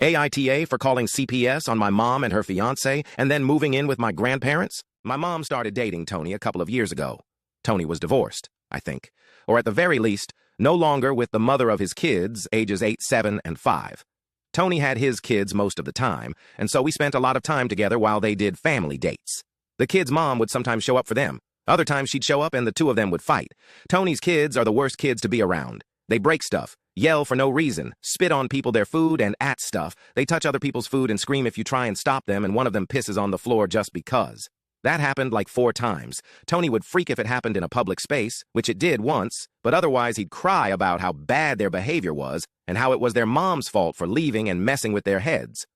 AITA for calling CPS on my mom and her fiancé and then moving in with my grandparents? My mom started dating Tony a couple of years ago. Tony was divorced, I think, or at the very least, no longer with the mother of his kids, ages 8, 7, and 5. Tony had his kids most of the time, and so we spent a lot of time together while they did family dates. The kids' mom would sometimes show up for them. Other times she'd show up and the two of them would fight. Tony's kids are the worst kids to be around. They break stuff, yell for no reason, spit on people, their food, and at stuff. They touch other people's food and scream if you try and stop them, and one of them pisses on the floor just because. That happened like 4 times. Tony would freak if it happened in a public space, which it did once, but otherwise he'd cry about how bad their behavior was and how it was their mom's fault for leaving and messing with their heads.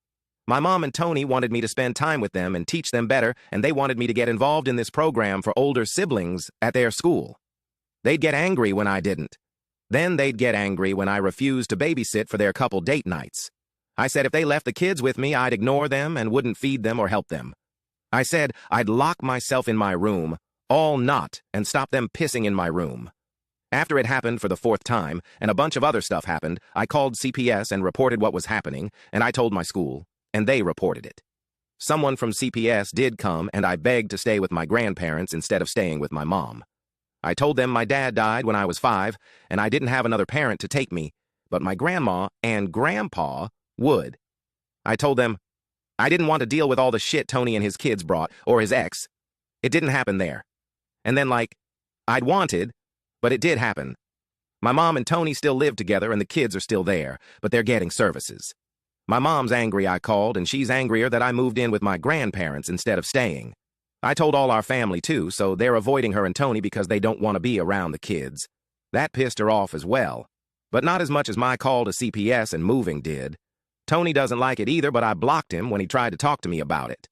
My mom and Tony wanted me to spend time with them and teach them better, and they wanted me to get involved in this program for older siblings at their school. They'd get angry when I didn't. Then they'd get angry when I refused to babysit for their couple date nights. I said if they left the kids with me, I'd ignore them and wouldn't feed them or help them. I said I'd lock myself in my room, all night, and stop them pissing in my room. After it happened for the 4th time, and a bunch of other stuff happened, I called CPS and reported what was happening, and I told my school, and they reported it. Someone from CPS did come, and I begged to stay with my grandparents instead of staying with my mom. I told them my dad died when I was 5, and I didn't have another parent to take me, but my grandma and grandpa would. I told them I didn't want to deal with all the shit Tony and his kids brought, or his ex. It didn't happen there. And then, I'd wanted, but it did happen. My mom and Tony still live together, and the kids are still there, but they're getting services. My mom's angry I called, and she's angrier that I moved in with my grandparents instead of staying. I told all our family, too, so they're avoiding her and Tony because they don't want to be around the kids. That pissed her off as well, but not as much as my call to CPS and moving did. Tony doesn't like it either, but I blocked him when he tried to talk to me about it.